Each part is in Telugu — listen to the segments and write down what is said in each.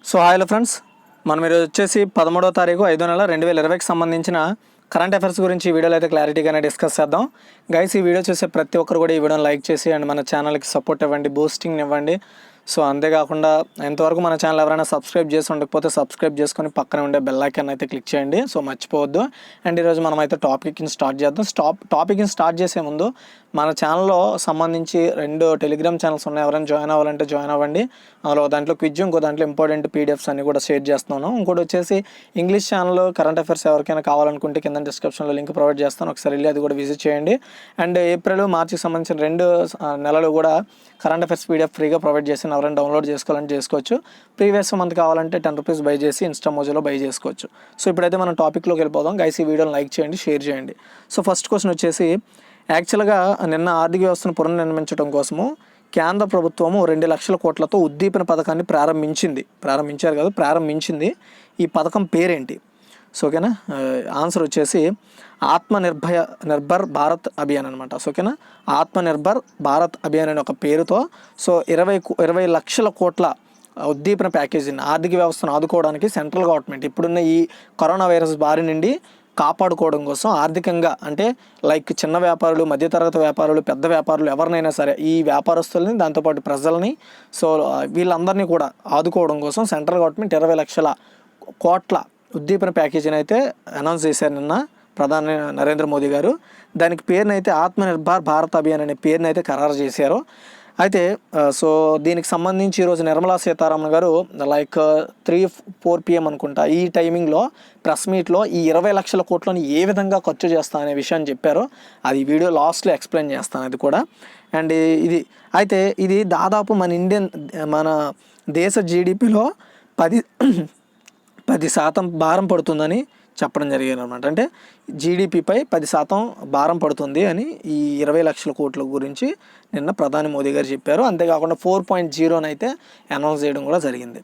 సో హాయ్ ఫ్రెండ్స్, మనం ఈరోజు వచ్చేసి 13వ తారీఖు 5వ నెల 2020కి సంబంధించిన కరెంట్ అఫైర్స్ గురించి ఈ వీడియోలో అయితే క్లారిటీగానే డిస్కస్ చేద్దాం. గైస్, ఈ వీడియో చూసే ప్రతి ఒక్కరు కూడా ఈ వీడియోని లైక్ చేసి అండ్ మన ఛానల్కి సపోర్ట్ ఇవ్వండి, బూస్టింగ్ ఇవ్వండి. సో అంతేకాకుండా ఇంతవరకు మన ఛానల్ ఎవరైనా సబ్స్క్రైబ్ చేసి ఉండకపోతే సబ్స్క్రైబ్ చేసుకొని పక్కన ఉండే బెల్ ఐకాన్ అయితే క్లిక్ చేయండి. సో మర్చిపోవద్దు. అండ్ ఈరోజు మనం అయితే టాపిక్ని స్టార్ట్ చేద్దాం. టాపిక్ని స్టార్ట్ చేసే ముందు మన ఛానల్లో సంబంధించి 2 టెలిగ్రామ్ ఛానల్స్ ఉన్నాయి. ఎవరైనా జాయిన్ అవ్వాలంటే జాయిన్ అవ్వండి. దాంట్లో క్విజ్, ఇంకో దాంట్లో ఇంపార్టెంట్ పీడిఎఫ్స్ అన్ని కూడా షేర్ చేస్తున్నాను. ఇంకోటి వచ్చేసి ఇంగ్లీష్ ఛానల్ కరెంట్ అఫైర్స్ ఎవరికైనా కావాలనుకుంటే కింద డిస్క్రిప్షన్లో లింక్ ప్రొవైడ్ చేస్తాను, ఒకసారి వెళ్ళి అది కూడా విజిట్ చేయండి. అండ్ ఏప్రిల్, మార్చికి సంబంధించిన 2 నెలలు కూడా కరెంట్ అఫైర్స్ పీడిఎఫ్ ఫ్రీగా ప్రొవైడ్ చేసి ఎవరైనా డౌన్లోడ్ చేసుకోవాలంటే చేసుకోవచ్చు. ప్రీవియస్ మంత్ కావాలంటే ₹10 బై చేసి ఇన్స్టామోజోలో బై చేసుకోవచ్చు. సో ఇప్పుడైతే మనం టాపిక్లోకి వెళ్ళిపోదాం. గైస్, ఈ వీడియోని లైక్ చేయండి, షేర్ చేయండి. సో ఫస్ట్ క్వశ్చన్ వచ్చేసి, యాక్చువల్గా నిన్న ఆర్థిక వ్యవస్థను పునర్నిర్మించడం కోసము కేంద్ర ప్రభుత్వము 2 లక్షల కోట్లతో ఉద్దీపన పథకాన్ని ప్రారంభించింది. ఈ పథకం పేరేంటి? సో ఓకేనా, ఆన్సర్ వచ్చేసి నిర్భర్ భారత్ అభియాన్ అనమాట. సో ఓకేనా, నిర్భర్ భారత్ అభియాన్ అనే ఒక పేరుతో 20 లక్షల కోట్ల ఉద్దీపన ప్యాకేజీని, ఆర్థిక వ్యవస్థను ఆదుకోవడానికి సెంట్రల్ గవర్నమెంట్ ఇప్పుడున్న ఈ కరోనా వైరస్ బారి నుండి కాపాడుకోవడం కోసం ఆర్థికంగా, అంటే లైక్ చిన్న వ్యాపారులు, మధ్యతరగతి వ్యాపారులు, పెద్ద వ్యాపారులు ఎవరినైనా సరే, ఈ వ్యాపారస్తుల్ని దాంతోపాటు ప్రజల్ని, సో వీళ్ళందరినీ కూడా ఆదుకోవడం కోసం సెంట్రల్ గవర్నమెంట్ 20 లక్షల కోట్ల ఉద్దీపన ప్యాకేజీని అయితే అనౌన్స్ చేశారు నిన్న ప్రధాని నరేంద్ర మోదీ గారు. దానికి పేరునైతే నిర్భర్ భారత్ అభియాన్ అనే పేరునైతే ఖరారు చేశారు. అయితే సో దీనికి సంబంధించి ఈరోజు నిర్మలా సీతారామన్ గారు లైక్ 3-4 PM అనుకుంటా ఈ టైమింగ్లో ప్రెస్ మీట్లో ఈ 20 లక్షల కోట్లని ఏ విధంగా ఖర్చు చేస్తా అనే విషయాన్ని చెప్పారో అది వీడియో లాస్ట్లో ఎక్స్ప్లెయిన్ చేస్తాను అది కూడా. అండ్ ఇది దాదాపు మన దేశ జీడిపిలో 10% భారం పడుతుందని చెప్పడం జరిగింది అనమాట. అంటే జీడిపిపై 10% భారం పడుతుంది అని ఈ 20 లక్షల కోట్ల గురించి నిన్న ప్రధాని మోదీ గారు చెప్పారు. అంతేకాకుండా 4.0 అయితే అనౌన్స్ చేయడం కూడా జరిగింది.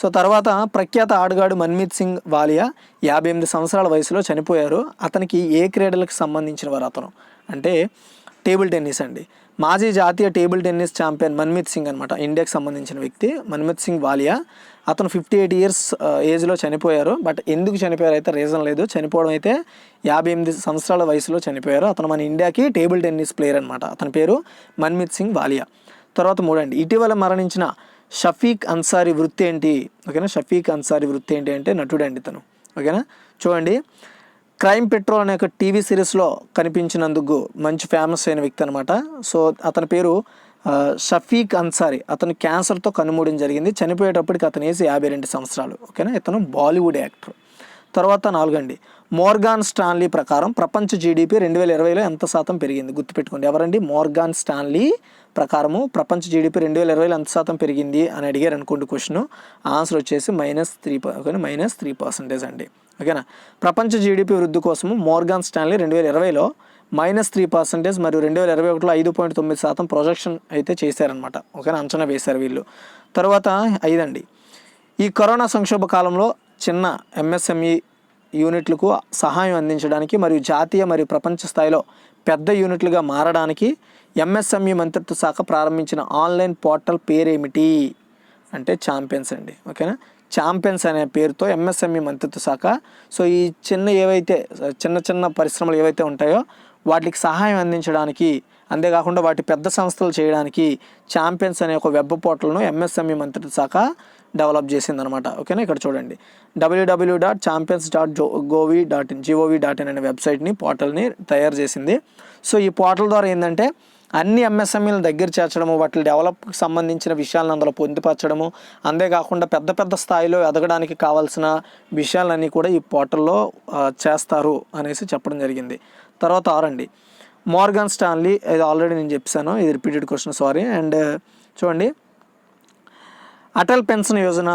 సో తర్వాత ప్రఖ్యాత ఆటగాడు మన్మీత్ సింగ్ వాలియా 58 సంవత్సరాల వయసులో చనిపోయారు. అతనికి ఏ క్రీడలకు సంబంధించిన వారు అతను అంటే టేబుల్ టెన్నిస్ అండి. మాజీ జాతీయ table tennis champion Manmeet Singh అనమాట, ఇండియాకి సంబంధించిన వ్యక్తి మన్మీత్ సింగ్ వాలియా. అతను 58 ఇయర్స్ ఏజ్లో చనిపోయారు. బట్ ఎందుకు చనిపోయారు అయితే రీజన్ లేదు. చనిపోవడం అయితే 58 సంవత్సరాల వయసులో చనిపోయారు. అతను మన ఇండియాకి టేబుల్ టెన్నిస్ ప్లేయర్ అనమాట. అతని పేరు మన్మీత్ సింగ్ వాలియా. తర్వాత 3 అండి, ఇటీవల మరణించిన షఫీక్ అన్సారీ వృత్తి ఏంటి? ఓకేనా, షఫీక్ అన్సారీ వృత్తి ఏంటి అంటే నటుడు అండి తను. ఓకేనా, చూడండి, క్రైమ్ పెట్రోల్ అనే ఒక టీవీ సిరీస్లో కనిపించినందుకు మంచి ఫేమస్ అయిన వ్యక్తి అనమాట. సో అతని పేరు షఫీక్ అన్సారీ. అతను క్యాన్సర్తో కన్నుమూయడం జరిగింది. చనిపోయేటప్పటికి అతని ఏజ్ 52 సంవత్సరాలు. ఓకేనా, ఇతను బాలీవుడ్ యాక్టర్. తర్వాత 4 అండి, మోర్గాన్ స్టాన్లీ ప్రకారం ప్రపంచ జీడిపి 2020లో ఎంత శాతం పెరిగింది? గుర్తుపెట్టుకోండి, ఎవరండి? మోర్గాన్ స్టాన్లీ ప్రకారము ప్రపంచ జీడిపి 2020లో ఎంత శాతం పెరిగింది అని అడిగారు అనుకోండి క్వశ్చన్. ఆన్సర్ వచ్చేసి -3% అండి. ఓకేనా, ప్రపంచ జీడిపి వృద్ధి కోసము మోర్గాన్ స్టాన్లీ 2020లో -3% మరియు 2021లో 5.9% ప్రొజెక్షన్ అయితే చేశారనమాట. ఓకేనా, అంచనా వేశారు వీళ్ళు. తర్వాత 5 అండి, ఈ కరోనా సంక్షోభ కాలంలో చిన్న MSME యూనిట్లకు సహాయం అందించడానికి మరియు జాతీయ మరియు ప్రపంచ స్థాయిలో పెద్ద యూనిట్లుగా మారడానికి MSME మంత్రిత్వ శాఖ ప్రారంభించిన ఆన్లైన్ పోర్టల్ పేరేమిటి అంటే ఛాంపియన్స్ అండి. ఓకేనా, ఛాంపియన్స్ అనే పేరుతో MSME మంత్రిత్వ శాఖ సో ఈ చిన్న పరిశ్రమలు ఏవైతే ఉంటాయో వాటికి సహాయం అందించడానికి, అంతేకాకుండా వాటి పెద్ద సంస్థలు చేయడానికి ఛాంపియన్స్ అనే ఒక వెబ్ పోర్టల్ను MSME మంత్రిత్వ శాఖ డెవలప్ చేసిందనమాట. ఓకేనా, ఇక్కడ చూడండి, www.champions.gov.in అనే వెబ్సైట్ని, పోర్టల్ని తయారు చేసింది. సో ఈ పోర్టల్ ద్వారా ఏంటంటే అన్ని MSMEలను దగ్గర చేర్చడము, వాటి డెవలప్కి సంబంధించిన విషయాలను అందులో పొందుపరచడము, అంతేకాకుండా పెద్ద స్థాయిలో ఎదగడానికి కావాల్సిన విషయాలన్నీ కూడా ఈ పోర్టల్లో చేస్తారు అనేసి చెప్పడం జరిగింది. తర్వాత 6 అండి, మోర్గాన్ స్టాన్లీ, ఇది ఆల్రెడీ నేను చెప్పాను, ఇది రిపీటెడ్ క్వశ్చన్, సారీ. అండ్ చూడండి, అటల్ పెన్షన్ యోజన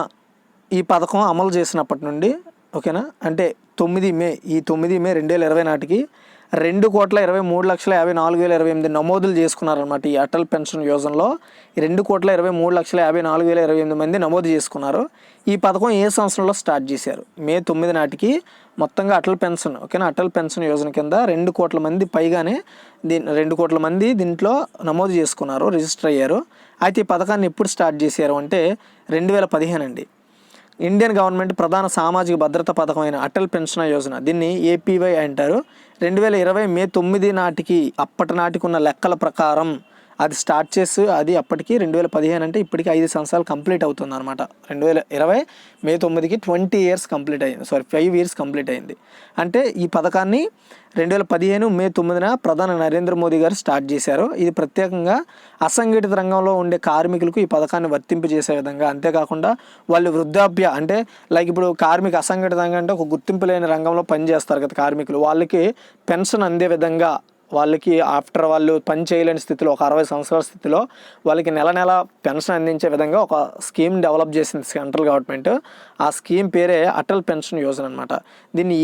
ఈ పథకం అమలు చేసినప్పటి నుండి, ఓకేనా, అంటే 9 మే 2020 నాటికి 2,23,54,028 నమోదులు చేసుకున్నారనమాట. ఈ అటల్ పెన్షన్ యోజనలో 2,23,54,028 మంది నమోదు చేసుకున్నారు. ఈ పథకం ఏ సంవత్సరంలో స్టార్ట్ చేశారు? మే 9 నాటికి మొత్తంగా అటల్ పెన్షన్, ఓకేనా, అటల్ పెన్షన్ యోజన కింద 2 కోట్ల మంది పైగానే 2 కోట్ల మంది దీంట్లో నమోదు చేసుకున్నారు, రిజిస్టర్ అయ్యారు. అయితే ఈ పథకాన్ని ఎప్పుడు స్టార్ట్ చేశారు అంటే 2015 అండి. ఇండియన్ గవర్నమెంట్ ప్రధాన సామాజిక భద్రతా పథకమైన అటల్ పెన్షన్ యోజన, దీన్ని ఏపీవై అంటారు. 2020 మే 9 నాటికి అప్పటి నాటికి ఉన్న లెక్కల ప్రకారం అది స్టార్ట్ చేసి అది అప్పటికి 2015 అంటే ఇప్పటికి 5 సంవత్సరాలు కంప్లీట్ అవుతుంది అనమాట. 2020 మే 9కి 20 ఇయర్స్ కంప్లీట్ అయింది, 5 ఇయర్స్ కంప్లీట్ అయింది. అంటే ఈ పథకాన్ని 2015 మే 9న ప్రధాని నరేంద్ర మోదీ గారు స్టార్ట్ చేశారు. ఇది ప్రత్యేకంగా అసంఘటిత రంగంలో ఉండే కార్మికులకు ఈ పథకాన్ని వర్తింపజేసే విధంగా, అంతేకాకుండా వాళ్ళు వృద్ధాప్య అంటే లైక్ ఇప్పుడు కార్మిక అసంఘటిత రంగం అంటే ఒక గుర్తింపు లేని రంగంలో పనిచేస్తారు కదా కార్మికులు, వాళ్ళకి పెన్షన్ అందే విధంగా, వాళ్ళకి ఆఫ్టర్ వాళ్ళు పని చేయలేని స్థితిలో ఒక 60 సంవత్సరాల స్థితిలో వాళ్ళకి నెల నెల పెన్షన్ అందించే విధంగా ఒక స్కీమ్ డెవలప్ చేసింది సెంట్రల్ గవర్నమెంట్. ఆ స్కీమ్ పేరే అటల్ పెన్షన్ యోజన అనమాట. దీన్ని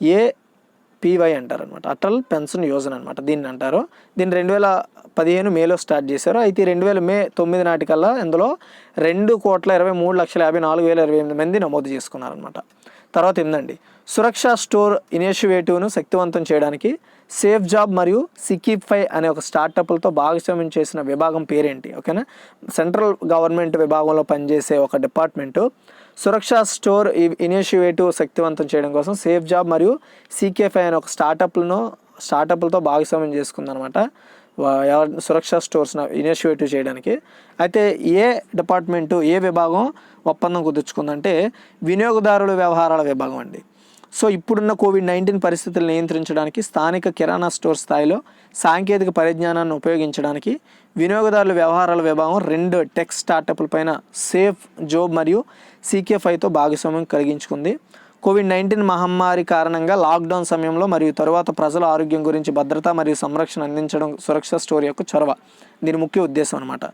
ఏపీవై అంటారు అనమాట, అటల్ పెన్షన్ యోజన అనమాట దీన్ని అంటారు. దీన్ని 2015 మేలో స్టార్ట్ చేశారు. అయితే 2000 మే 9 నాటికల్లా ఇందులో 2,23,54,028 మంది నమోదు చేసుకున్నారనమాట. తర్వాత ఏందండి, సురక్ష స్టోర్ ఇనిషియేటివ్ను శక్తివంతం చేయడానికి సేఫ్ జాబ్ మరియు సికిఫై అనే ఒక స్టార్టప్లతో భాగస్వామ్యం చేసిన విభాగం పేరేంటి? ఓకేనా, సెంట్రల్ గవర్నమెంట్ విభాగంలో పనిచేసే ఒక డిపార్ట్మెంటు సురక్ష స్టోర్ ఇనిషియేటివ్ శక్తివంతం చేయడం కోసం సేఫ్ జాబ్ మరియు సికేఫై అనే ఒక స్టార్టప్లతో భాగస్వామ్యం చేసుకుందనమాట సురక్ష స్టోర్స్ ఇనిషియేటివ్ చేయడానికి. అయితే ఏ డిపార్ట్మెంటు ఏ విభాగం ఒప్పందం కుదుర్చుకుందంటే వినియోగదారుల వ్యవహారాల విభాగం అండి. సో ఇప్పుడున్న కోవిడ్-19 పరిస్థితులు నియంత్రించడానికి స్థానిక కిరాణా స్టోర్ స్థాయిలో సాంకేతిక పరిజ్ఞానాన్ని ఉపయోగించడానికి వినియోగదారుల వ్యవహారాల విభాగం 2 టెక్ స్టార్టప్ల పైన సేఫ్ జాబ్ మరియు సికేఫైతో భాగస్వామ్యం కలిగించుకుంది. కోవిడ్-19 మహమ్మారి కారణంగా లాక్డౌన్ సమయంలో మరియు తరువాత ప్రజల ఆరోగ్యం గురించి భద్రత మరియు సంరక్షణ అందించడం సురక్ష స్టోర్ యొక్క చొరవ, దీని ముఖ్య ఉద్దేశం అనమాట.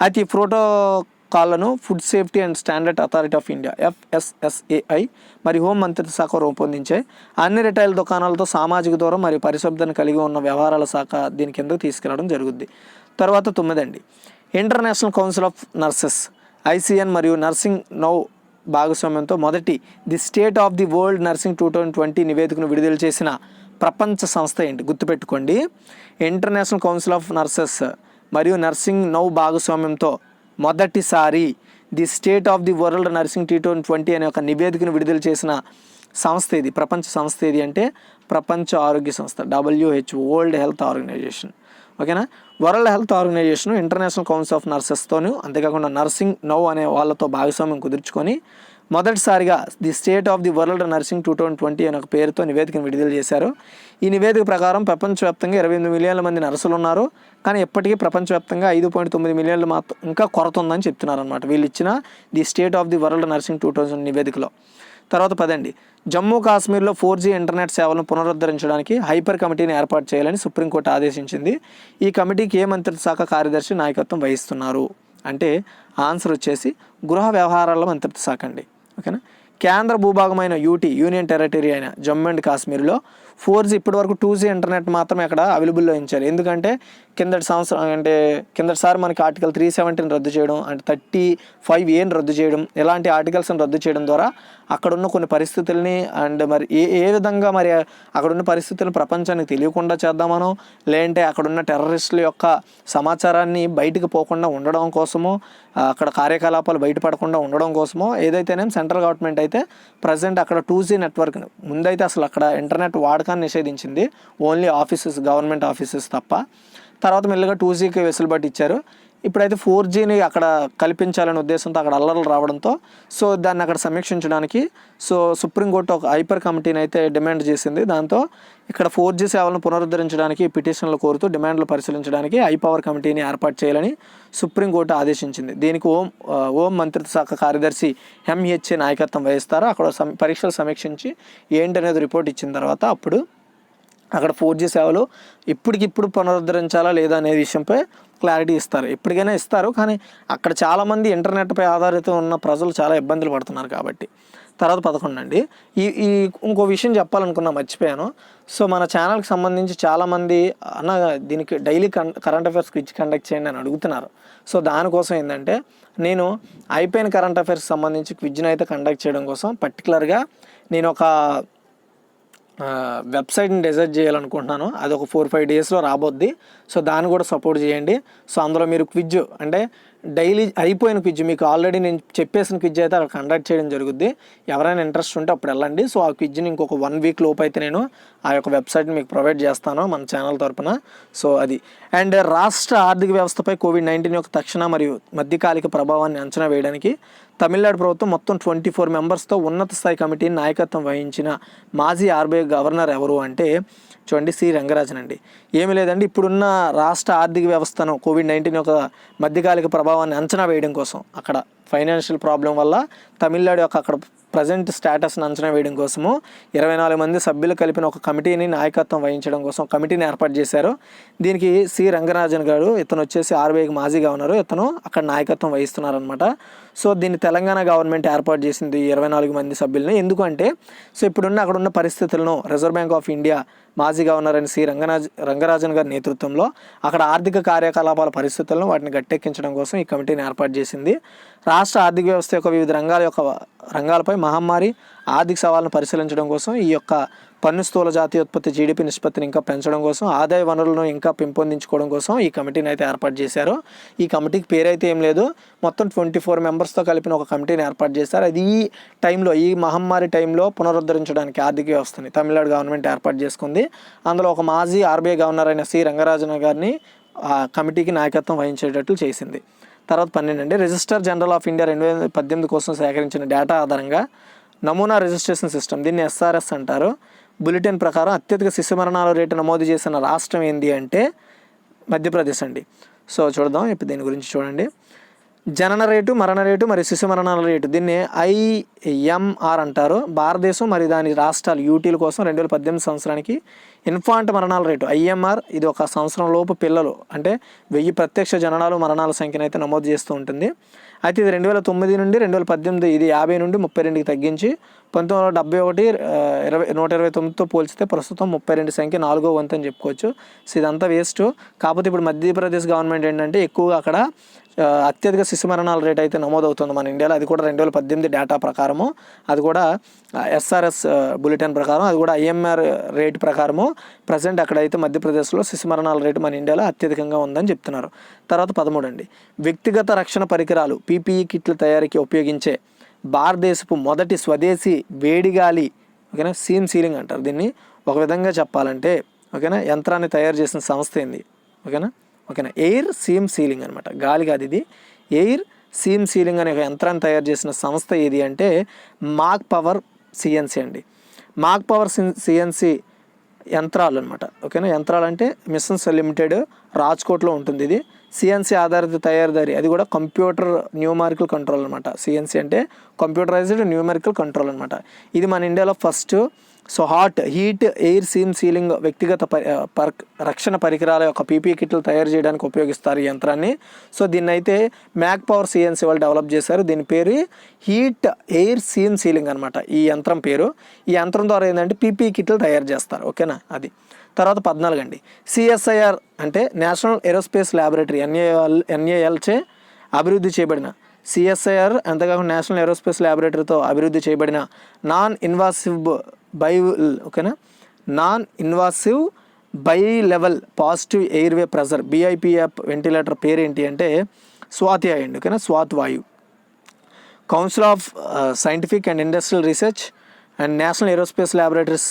అయితే ఈ ప్రోటోకాల్లను food safety and standard authority of India FSSAI మరియు హోం మంత్రిత్వ శాఖ రూపొందించాయి. అన్ని రిటైల్ దుకాణాలతో సామాజిక దూరం మరియు పరిశుభ్రతను కలిగి ఉన్న వ్యవహారాల శాఖ దీని కిందకు తీసుకురావడం జరుగుద్ది. తర్వాత 9 అండి, international council of nurses ICN మరియు నర్సింగ్ నౌ భాగస్వామ్యంతో మొదటి the state of the world nursing 2020 నివేదికను విడుదల చేసిన ప్రపంచ సంస్థ ఏంటి? గుర్తుపెట్టుకోండి, ఇంటర్నేషనల్ కౌన్సిల్ ఆఫ్ నర్సెస్ మరియు నర్సింగ్ నౌ భాగస్వామ్యంతో మొదటిసారి the state of the world nursing 2020 అనే ఒక నివేదికను విడుదల చేసిన సంస్థ ఇది, ప్రపంచ సంస్థ ఏది అంటే ప్రపంచ ఆరోగ్య సంస్థ, WHO, వరల్డ్ హెల్త్ ఆర్గనైజేషన్. ఓకేనా, world health organization international council of నర్సెస్తోను అంతేకాకుండా నర్సింగ్ నౌ అనే వాళ్ళతో భాగస్వామ్యం కుదుర్చుకొని మొదటిసారిగా the state of the world nursing 2020 అనే ఒక పేరుతో నివేదికను విడుదల చేశారు. ఈ నివేదిక ప్రకారం ప్రపంచవ్యాప్తంగా 28 మిలియన్ల మంది నర్సులు ఉన్నారు, కానీ ఇప్పటికీ ప్రపంచవ్యాప్తంగా 5.9 మిలియన్లు మాత్రం ఇంకా కొరత ఉందని చెప్తున్నారు అనమాట వీళ్ళు ఇచ్చిన the state of the world nursing 2000 నివేదికలో. తర్వాత 10 అండి, జమ్మూ కాశ్మీర్లో 4G ఇంటర్నెట్ సేవలను పునరుద్ధరించడానికి హైపర్ కమిటీని ఏర్పాటు చేయాలని సుప్రీంకోర్టు ఆదేశించింది. ఈ కమిటీకి ఏ మంత్రిత్వ శాఖ కార్యదర్శి నాయకత్వం వహిస్తున్నారు అంటే ఆన్సర్ వచ్చేసి గృహ వ్యవహారాల మంత్రిత్వ శాఖ అండి. ఓకేనా, కేంద్ర భూభాగమైన యూనియన్ టెరిటరీ అయిన జమ్మూ అండ్ కాశ్మీర్లో 4G ఇప్పటివరకు 2G ఇంటర్నెట్ మాత్రమే అక్కడ అవైలబుల్లో ఉంచారు. ఎందుకంటే కిందటిసారి మనకి ఆర్టికల్ 370 రద్దు చేయడం అంటే 35A రద్దు చేయడం, ఇలాంటి ఆర్టికల్స్ని రద్దు చేయడం ద్వారా అక్కడున్న కొన్ని పరిస్థితుల్ని అండ్ మరి ఏ విధంగా మరి అక్కడున్న పరిస్థితులను ప్రపంచానికి తెలియకుండా చేద్దామనో, లేదంటే అక్కడున్న టెర్రరిస్టుల యొక్క సమాచారాన్ని బయటకు పోకుండా ఉండడం కోసమో, అక్కడ కార్యకలాపాలు బయటపడకుండా ఉండడం కోసమో ఏదైతేనే సెంట్రల్ గవర్నమెంట్ అయితే ప్రజెంట్ అక్కడ 2G నెట్వర్క్ ముందైతే అసలు అక్కడ ఇంటర్నెట్ వాడకాన్ని నిషేధించింది, ఓన్లీ గవర్నమెంట్ ఆఫీసెస్ తప్ప. తర్వాత మెల్లగా 2Gకి వెసులుబాటు ఇచ్చారు. ఇప్పుడైతే 4Gని అక్కడ కల్పించాలనే ఉద్దేశంతో అక్కడ అల్లర్లు రావడంతో సో దాన్ని అక్కడ సమీక్షించడానికి సుప్రీంకోర్టు ఒక హైపర్ కమిటీని అయితే డిమాండ్ చేసింది. దాంతో ఇక్కడ 4G సేవలను పునరుద్ధరించడానికి పిటిషన్లు కోరుతూ డిమాండ్లు పరిశీలించడానికి హైపవర్ కమిటీని ఏర్పాటు చేయాలని సుప్రీంకోర్టు ఆదేశించింది. దీనికి హోం మంత్రిత్వ శాఖ కార్యదర్శి MHA నాయకత్వం వహిస్తారు. అక్కడ పరీక్షలు సమీక్షించి ఏంటనేది రిపోర్ట్ ఇచ్చిన తర్వాత అప్పుడు అక్కడ 4G సేవలు ఇప్పటికిప్పుడు పునరుద్ధరించాలా లేదా అనే విషయంపై క్లారిటీ ఇస్తారు. ఎప్పటికైనా ఇస్తారు, కానీ అక్కడ చాలామంది ఇంటర్నెట్పై ఆధారిత ఉన్న ప్రజలు చాలా ఇబ్బందులు పడుతున్నారు కాబట్టి. తర్వాత 11 అండి, ఇంకో విషయం చెప్పాలనుకున్నా మర్చిపోయాను. సో మన ఛానల్కి సంబంధించి చాలామంది అన్న దీనికి daily current affairs quiz conduct చేయండి అని అడుగుతున్నారు. సో దానికోసం ఏంటంటే నేను అయిపోయిన కరెంట్ అఫైర్స్కి సంబంధించి క్విజ్ని అయితే కండక్ట్ చేయడం కోసం పర్టికులర్గా నేను ఒక వెబ్సైట్ని డిజైన్ చేయాలనుకుంటున్నాను. అది ఒక 4-5 డేస్లో రాబోద్ది. సో దాన్ని కూడా సపోర్ట్ చేయండి. సో అందులో మీరు క్విజ్ అంటే డైలీ అయిపోయిన క్విజ్, మీకు ఆల్రెడీ నేను చెప్పేసిన క్విజ్ అయితే అక్కడ కండక్ట్ చేయడం జరుగుద్ది. ఎవరైనా ఇంట్రెస్ట్ ఉంటే అప్పుడు వెళ్ళండి. సో ఆ క్విజ్ని ఇంకొక 1 వీక్ లోపు అయితే నేను ఆ యొక్క వెబ్సైట్ని మీకు ప్రొవైడ్ చేస్తాను మన ఛానల్ తరపున. సో అది. అండ్ రాష్ట్ర ఆర్థిక వ్యవస్థపై కోవిడ్-19 యొక్క తక్షణ మరియు మధ్యకాలిక ప్రభావాన్ని అంచనా వేయడానికి తమిళనాడు ప్రభుత్వం మొత్తం 24 మెంబర్స్తో ఉన్నత స్థాయి కమిటీని నాయకత్వం వహించిన మాజీ ఆర్బీఐ గవర్నర్ ఎవరు అంటే చూడండి, సి రంగరాజన్ అండి. ఏమీ లేదండి, ఇప్పుడున్న రాష్ట్ర ఆర్థిక వ్యవస్థను కోవిడ్-19 యొక్క మధ్యకాలిక ప్రభావాన్ని అంచనా వేయడం కోసం, అక్కడ ఫైనాన్షియల్ ప్రాబ్లం వల్ల తమిళనాడు యొక్క అక్కడ ప్రజెంట్ స్టేటస్ని అంచనా వేయడం కోసము 24 మంది సభ్యులు కలిపిన ఒక కమిటీని నాయకత్వం వహించడం కోసం కమిటీని ఏర్పాటు చేశారు. దీనికి సి రంగరాజన్ గారు, ఇతను వచ్చేసి ఆర్బీఐకి మాజీ గవర్నరు, ఇతను అక్కడ నాయకత్వం వహిస్తున్నారనమాట. సో దీన్ని తెలంగాణ గవర్నమెంట్ ఏర్పాటు చేసింది 24 మంది సభ్యులని. ఎందుకంటే సో ఇప్పుడున్న అక్కడున్న పరిస్థితులను రిజర్వ్ బ్యాంక్ ఆఫ్ ఇండియా మాజీ గవర్నర్ అయిన సి రంగరాజన్ గారి నేతృత్వంలో అక్కడ ఆర్థిక కార్యకలాపాల పరిస్థితులను వాటిని గట్టెక్కించడం కోసం ఈ కమిటీని ఏర్పాటు చేసింది. రాష్ట్ర ఆర్థిక వ్యవస్థ యొక్క వివిధ రంగాలపై మహమ్మారి ఆర్థిక సవాళ్ళను పరిశీలించడం కోసం, ఈ యొక్క పన్ను స్థూల జాతీయోత్పత్తి జీడిపి నిష్పత్తిని ఇంకా పెంచడం కోసం, ఆదాయ వనరులను ఇంకా పెంపొందించుకోవడం కోసం ఈ కమిటీని అయితే ఏర్పాటు చేశారు. ఈ కమిటీకి పేరైతే ఏం లేదు, మొత్తం 24 మెంబర్స్తో కలిపిన ఒక కమిటీని ఏర్పాటు చేశారు. అది ఈ టైంలో, ఈ మహమ్మారి టైంలో పునరుద్ధరించడానికి ఆర్థిక వ్యవస్థని తమిళనాడు గవర్నమెంట్ ఏర్పాటు చేసుకుంది. అందులో ఒక మాజీ ఆర్బీఐ గవర్నర్ అయిన సి రంగరాజన్ గారిని ఆ కమిటీకి నాయకత్వం వహించేటట్లు చేసింది. తర్వాత 12 అండి, రిజిస్టర్ జనరల్ ఆఫ్ ఇండియా 2018 కోసం సేకరించిన డేటా ఆధారంగా నమూనా రిజిస్ట్రేషన్ సిస్టమ్, దీన్ని ఎస్ఆర్ఎస్ అంటారు, బులెటిన్ ప్రకారం అత్యధిక శిశు మరణాల రేటు నమోదు చేసిన రాష్ట్రం ఏంది అంటే మధ్యప్రదేశ్ అండి. సో చూద్దాం ఇప్పుడు దీని గురించి. చూడండి, జనన రేటు, మరణ రేటు మరియు శిశు మరణాల రేటు, దీన్ని ఐఎంఆర్ అంటారు. భారతదేశం మరియు దాని రాష్ట్రాలు యూటీల కోసం 2018 సంవత్సరానికి ఇన్ఫాంట్ మరణాల రేటు ఐఎంఆర్, ఇది ఒక సంవత్సరం లోపు పిల్లలు అంటే 1000 ప్రత్యక్ష జననాలు మరణాల సంఖ్యను అయితే నమోదు చేస్తూ ఉంటుంది. అయితే ఇది 2009 నుండి 2018 ఇది 50 నుండి 32కి తగ్గించి 1971 129తో పోల్చితే ప్రస్తుతం 32 సంఖ్య 4వ వంతు అని చెప్పుకోవచ్చు. సో ఇదంతా వేస్ట్. కాకపోతే ఇప్పుడు మధ్యప్రదేశ్ గవర్నమెంట్ ఏంటంటే ఎక్కువగా అక్కడ అత్యధిక శిశు మరణాల రేట్ అయితే నమోదవుతుంది మన ఇండియాలో. అది కూడా 2018 డేటా ప్రకారము, అది కూడా ఎస్ఆర్ఎస్ బులెటిన్ ప్రకారం, అది కూడా ఐఎంఆర్ రేట్ ప్రకారము ప్రజెంట్ అక్కడైతే మధ్యప్రదేశ్లో శిశు మరణాల రేటు మన ఇండియాలో అత్యధికంగా ఉందని చెప్తున్నారు. తర్వాత 13 అండి, వ్యక్తిగత రక్షణ పరికరాలు పీపీఈ కిట్ల తయారీకి ఉపయోగించే భారతదేశపు మొదటి స్వదేశీ వేడిగాలి, ఓకేనా, సీమ్ సీలింగ్ అంటారు దీన్ని. ఒక విధంగా చెప్పాలంటే ఓకేనా, యంత్రాన్ని తయారు చేసిన సంస్థ ఏంది, ఓకేనా, ఎయిర్ సీమ్ సీలింగ్ అనమాట. గాలి కాదు ఇది, ఎయిర్ సీమ్ సీలింగ్ అనే ఒక యంత్రాన్ని తయారు చేసిన సంస్థ ఏది అంటే మాక్ పవర్ సిఎన్సి అండి. మాక్ పవర్ సిఎన్సి యంత్రాలు అనమాట, ఓకేనా. యంత్రాలు అంటే మిషన్స్ లిమిటెడ్, రాజ్కోట్లో ఉంటుంది ఇది. సిఎన్సి ఆధారిత తయారీదారి, అది కూడా కంప్యూటర్ న్యూమరికల్ కంట్రోల్ అనమాట. సిఎన్సి అంటే కంప్యూటరైజ్డ్ న్యూమరికల్ కంట్రోల్ అనమాట. ఇది మన ఇండియాలో first. So heat air seam sealing వ్యక్తిగత రక్షణ పరికరాల యొక్క పీపీ కిట్లు తయారు చేయడానికి ఉపయోగిస్తారు ఈ యంత్రాన్ని. సో దీన్ని అయితే మ్యాక్ పవర్ సిఎన్సి వాళ్ళు డెవలప్ చేశారు. దీని పేరు హీట్ ఎయిర్ సీమ్ సీలింగ్ అనమాట ఈ యంత్రం పేరు. ఈ యంత్రం ద్వారా ఏంటంటే పీపీ కిట్లు తయారు చేస్తారు, ఓకేనా. అది. తర్వాత 14 అండి, సిఎస్ఐఆర్ అంటే నేషనల్ ఏరోస్పేస్ ల్యాబొరేటరీ, ఎన్ఏఎల్చే అభివృద్ధి చేయబడిన సిఎస్ఐఆర్, అంతేకాకుండా నేషనల్ ఏరోస్పేస్ ల్యాబొరేటరీతో అభివృద్ధి చేయబడిన non invasive bi level positive airway pressure BIPF ventilator పేరు ఏంటి అంటే స్వాతి అండి, ఓకేనా, Swasth Vayu. Council of scientific and industrial research and national aerospace laboratories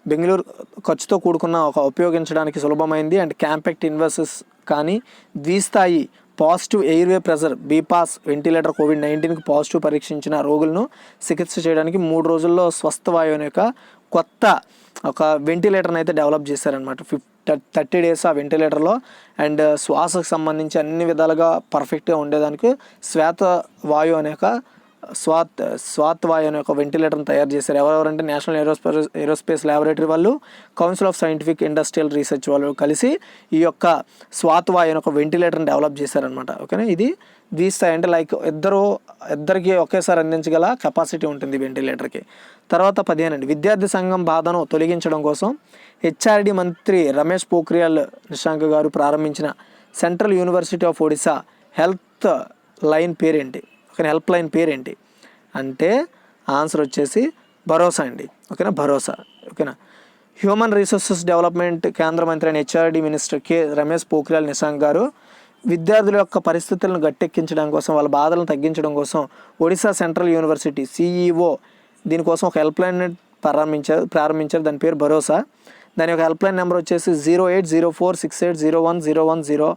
Bengaluru ఖర్చుతో కూడుకున్న ఒక ఉపయోగించడానికి సులభమైంది అండ్ కాంపాక్ట్ ఇన్వర్సెస్ కానీ ద్విస్థాయి positive airway pressure BPAS ventilator కోవిడ్-19కి పాజిటివ్ పరీక్షించిన రోగులను చికిత్స చేయడానికి 3 రోజుల్లో స్వస్థ వాయువు అనే ఒక కొత్త ఒక వెంటిలేటర్ని అయితే డెవలప్ చేశారనమాట. 30 days ఆ వెంటిలేటర్లో అండ్ శ్వాసకు సంబంధించి అన్ని విధాలుగా పర్ఫెక్ట్గా ఉండేదానికి స్వాత్ వాయువు అనే ఒక స్వాత్ వాయు అనే ఒక వెంటిలేటర్ని తయారు చేశారు. ఎవరెవరంటే నేషనల్ ఏరోస్పేస్ ల్యాబొరేటరీ వాళ్ళు, council of scientific industrial research వాళ్ళు కలిసి ఈ యొక్క స్వాత్ వాయు అనే ఒక వెంటిలేటర్ని డెవలప్ చేశారనమాట, ఓకేనా. ఇది ద్విస్థాయి అంటే లైక్ ఇద్దరికి ఒకేసారి అందించగల కెపాసిటీ ఉంటుంది వెంటిలేటర్కి. తర్వాత 15 అండి, విద్యార్థి సంఘం బాధను తొలగించడం కోసం HRD మంత్రి రమేష్ పోఖ్రియాల్ నిశాంక్ గారు ప్రారంభించిన central university of Odisha help line పేరేంటి అంటే ఆన్సర్ వచ్చేసి భరోసా అండి, ఓకేనా, భరోసా, ఓకేనా. హ్యూమన్ రిసోర్సెస్ డెవలప్మెంట్ కేంద్ర మంత్రి అయిన HRD మినిస్టర్ రమేష్ పోఖ్రియాల్ నిశాంక్ గారు విద్యార్థుల యొక్క పరిస్థితులను గట్టెక్కించడం కోసం, వాళ్ళ బాధలను తగ్గించడం కోసం ఒడిశా సెంట్రల్ యూనివర్సిటీ CEO దీనికోసం ఒక హెల్ప్ లైన్ ప్రారంభించారు. దాని పేరు భరోసా. దాని యొక్క హెల్ప్ లైన్ నెంబర్ వచ్చేసి 08046801010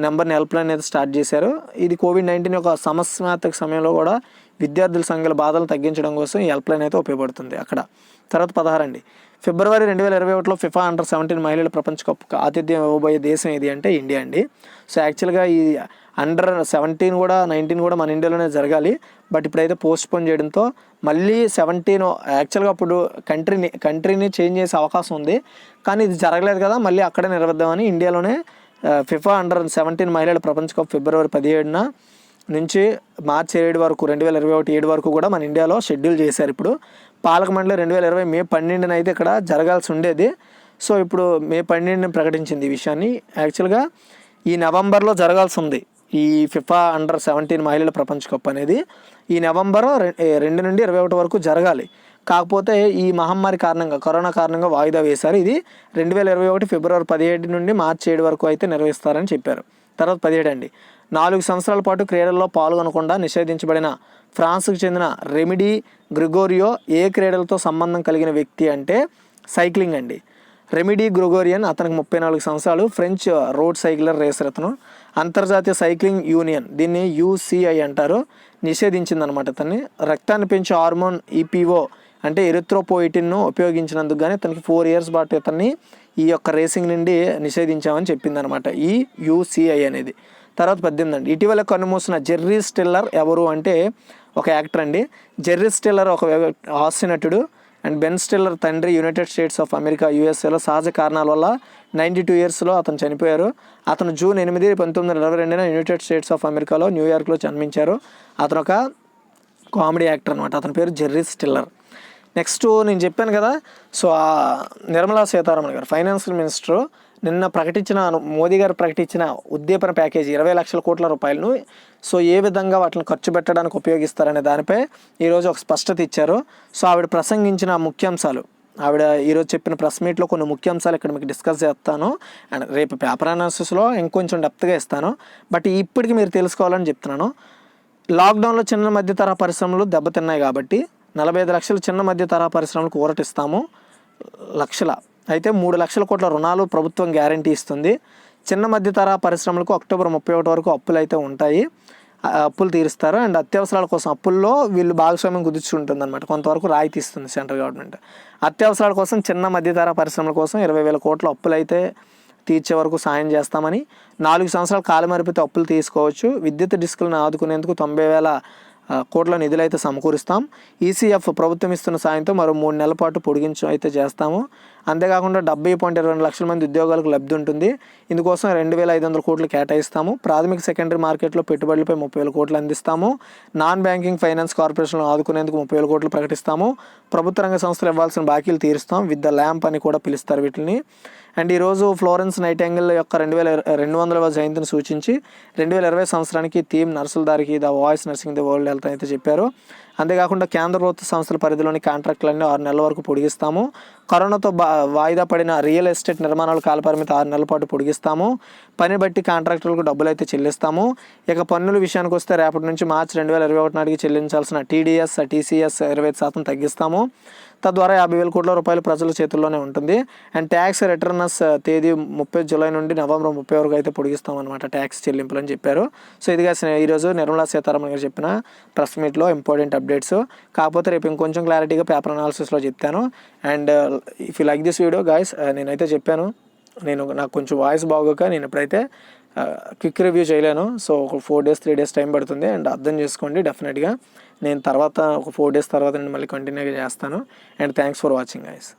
నెంబర్ని హెల్ప్ లైన్ అయితే స్టార్ట్ చేశారు. ఇది కోవిడ్-19 యొక్క సమస్యాత్మక సమయంలో కూడా విద్యార్థుల సంఖ్యల బాధలు తగ్గించడం కోసం ఈ హెల్ప్ లైన్ అయితే ఉపయోగపడుతుంది అక్కడ. తర్వాత 16 అండి, ఫిబ్రవరి 2021లో ఫిఫా అండర్-17 మహిళల ప్రపంచ కప్కి ఆతిథ్యం ఇవ్వబోయే దేశం ఏది అంటే ఇండియా అండి. సో యాక్చువల్గా ఈ అండర్-17 కూడా 19 కూడా మన ఇండియాలోనే జరగాలి. బట్ ఇప్పుడైతే పోస్ట్పోన్ చేయడంతో మళ్ళీ 17 యాక్చువల్గా అప్పుడు కంట్రీని చేంజ్ చేసే అవకాశం ఉంది. కానీ ఇది జరగలేదు కదా, మళ్ళీ అక్కడే నిర్వహిద్దామని ఇండియాలోనే ఫిఫా అండర్-17 మహిళల ప్రపంచ కప్ ఫిబ్రవరి 17 నుంచి మార్చి 7 వరకు 2021 వరకు కూడా మన ఇండియాలో షెడ్యూల్ చేశారు. ఇప్పుడు పాలక మండలి 2020 మే 12 అయితే ఇక్కడ జరగాల్సి ఉండేది. సో ఇప్పుడు మే 12 ప్రకటించింది ఈ విషయాన్ని. యాక్చువల్గా ఈ నవంబర్లో జరగాల్సి ఉంది ఈ ఫిఫా అండర్-17 మహిళల ప్రపంచ కప్ అనేది. ఈ నవంబర్ 2 నుండి 21 వరకు జరగాలి. కాకపోతే ఈ మహమ్మారి కారణంగా, కరోనా కారణంగా వాయిదా వేశారు. ఇది 2021 ఫిబ్రవరి 17 నుండి మార్చి 7 వరకు అయితే నిర్వహిస్తారని చెప్పారు. తర్వాత 17 అండి, 4 సంవత్సరాల పాటు క్రీడల్లో పాల్గొనకుండా నిషేధించబడిన ఫ్రాన్స్కు చెందిన రెమిడీ గ్రిగోరియో ఏ క్రీడలతో సంబంధం కలిగిన వ్యక్తి అంటే సైక్లింగ్ అండి. రెమిడీ గ్రిగోరియన్, అతనికి 34 సంవత్సరాలు, ఫ్రెంచ్ రోడ్ సైక్లర్ రేసర్. అతను అంతర్జాతీయ సైక్లింగ్ యూనియన్, దీన్ని UCI అంటారు, నిషేధించిందనమాట. అతన్ని రక్తాన్ని పెంచే హార్మోన్ EPO అంటే ఎరిథ్రోపోయిటిన్ను ఉపయోగించినందుకు కానీ అతనికి 4 ఇయర్స్ పాటు అతన్ని ఈ యొక్క రేసింగ్ నుండి నిషేధించామని చెప్పిందనమాట ఈ UCI అనేది. తర్వాత 18 అండి, ఇటీవల కన్నుమూసిన జెర్రీ స్టిల్లర్ ఎవరు అంటే ఒక యాక్టర్ అండి. జెర్రీ స్టిల్లర్ ఒక హాస్య నటుడు. అండ్ బెన్ స్టిల్లర్ తండ్రి యునైటెడ్ స్టేట్స్ ఆఫ్ అమెరికా USAలో సహజ కారణాల వల్ల 92 ఇయర్స్లో అతను చనిపోయారు. అతను జూన్ 8, 1922 యునైటెడ్ స్టేట్స్ ఆఫ్ అమెరికాలో న్యూయార్క్లో జన్మించారు. అతను ఒక కామెడీ యాక్టర్ అనమాట. అతని పేరు జెర్రీ స్టిల్లర్. నెక్స్ట్ నేను చెప్పాను కదా, సో నిర్మలా సీతారామన్ గారు ఫైనాన్షియల్ మినిస్టర్ నిన్న మోదీ గారు ప్రకటించిన ఉద్దీపన ప్యాకేజీ 20 లక్షల కోట్ల రూపాయలను సో ఏ విధంగా వాటిని ఖర్చు పెట్టడానికి ఉపయోగిస్తారనే దానిపై ఈరోజు ఒక స్పష్టత ఇచ్చారు. సో ఆవిడ ప్రసంగించిన ముఖ్యాంశాలు, ఆవిడ ఈరోజు చెప్పిన ప్రెస్ మీట్లో కొన్ని ముఖ్యాంశాలు ఇక్కడ మీకు డిస్కస్ చేస్తాను. అండ్ రేపు పేపర్ అనాలిసిస్లో ఇంకొంచెం డెప్త్గా ఇస్తాను. బట్ ఇప్పటికి మీరు తెలుసుకోవాలని చెప్తున్నాను. లాక్డౌన్లో చిన్న మధ్య తరహా పరిశ్రమలు దెబ్బతిన్నాయి కాబట్టి 45 లక్షల చిన్న మధ్య తరహా పరిశ్రమలకు ఊరటిస్తాము లక్షల. అయితే 3 లక్షల కోట్ల రుణాలు ప్రభుత్వం గ్యారంటీ ఇస్తుంది. చిన్న మధ్య తరహా పరిశ్రమలకు అక్టోబర్ 31 వరకు అప్పులు అయితే ఉంటాయి, అప్పులు తీరుస్తారు. అండ్ అత్యవసరాల కోసం అప్పుల్లో వీళ్ళు భాగస్వామ్యం కుదుర్చుంటుంది అనమాట, కొంతవరకు రాయితీ ఇస్తుంది సెంట్రల్ గవర్నమెంట్. అత్యవసరాల కోసం చిన్న మధ్య తరహా పరిశ్రమల కోసం 20,000 కోట్ల అప్పులు అయితే తీర్చే వరకు సాయం చేస్తామని, 4 సంవత్సరాల కాలమరిపితే అప్పులు తీసుకోవచ్చు. విద్యుత్ డిస్కులను ఆదుకునేందుకు 90,000 కోట్ల నిధులు అయితే సమకూరుస్తాం. ECF ప్రభుత్వం ఇస్తున్న సాయంతో మరో 3 నెలల పాటు పొడిగించడం అయితే చేస్తాము. అంతేకాకుండా 70.22 లక్షల మంది ఉద్యోగాలకు లబ్ధి ఉంటుంది. ఇందుకోసం 2,500 కోట్లు కేటాయిస్తాము. ప్రాథమిక సెకండరీ మార్కెట్లో పెట్టుబడులపై 30,000 కోట్లు అందిస్తాము. నాన్ బ్యాంకింగ్ ఫైనాన్స్ కార్పొరేషన్లు ఆదుకునేందుకు 30,000 కోట్లు ప్రకటిస్తాము. ప్రభుత్వ రంగ సంస్థలు ఇవ్వాల్సిన బాకీలు తీరుస్తాం. విత్ ద ల్యాంప్ అని కూడా పిలుస్తారు వీటిని. అండ్ ఈరోజు ఫ్లోరెన్స్ నైటింగేల్ యొక్క 2200వ జయంతిని సూచించి 2020 సంవత్సరానికి థీమ్ నర్సుల దారికి the voice nursing the world health అయితే చెప్పారు. అంతేకాకుండా కేంద్ర ప్రభుత్వ సంస్థల పరిధిలోని కాంట్రాక్టులన్నీ 6 నెలల వరకు పొడిగిస్తాము. కరోనాతో వాయిదా పడిన రియల్ ఎస్టేట్ నిర్మాణాల కాలపరిమితి 6 నెలల పాటు పొడిగిస్తాము. పని బట్టి కాంట్రాక్టర్లకు డబ్బులు అయితే చెల్లిస్తాము. ఇక పన్నుల విషయానికి వస్తే రేపటి నుంచి మార్చి 2021 నాటికి చెల్లించాల్సిన TDS, TCS 25% తగ్గిస్తాము. తద్వారా 50,000 కోట్ల రూపాయలు ప్రజల చేతుల్లోనే ఉంటుంది. అండ్ ట్యాక్స్ రిటర్నర్స్ తేదీ 30 జూలై నుండి నవంబర్ 30 వరకు అయితే పొడిగిస్తాం అనమాట ట్యాక్స్ చెల్లింపులు అని చెప్పారు. సో ఇదిగా ఈరోజు నిర్మలా సీతారామన్ గారు చెప్పిన ప్రెస్ మీట్లో ఇంపార్టెంట్ అప్డేట్స్. కాకపోతే రేపు ఇంకొంచెం క్లారిటీగా పేపర్ అనాలిసిస్లో చెప్తాను. And if you like this video guys, నేనైతే చెప్పాను, నాకు కొంచెం వాయిస్ బాగోక నేను ఇప్పుడైతే క్విక్ రివ్యూ చేయలేను. సో ఒక 4 days 3 days టైం పడుతుంది. అండ్ అర్థం చేసుకోండి. డెఫినెట్గా నేను తర్వాత ఒక 4 days తర్వాత నేను మళ్ళీ కంటిన్యూగా చేస్తాను. And thanks for watching guys.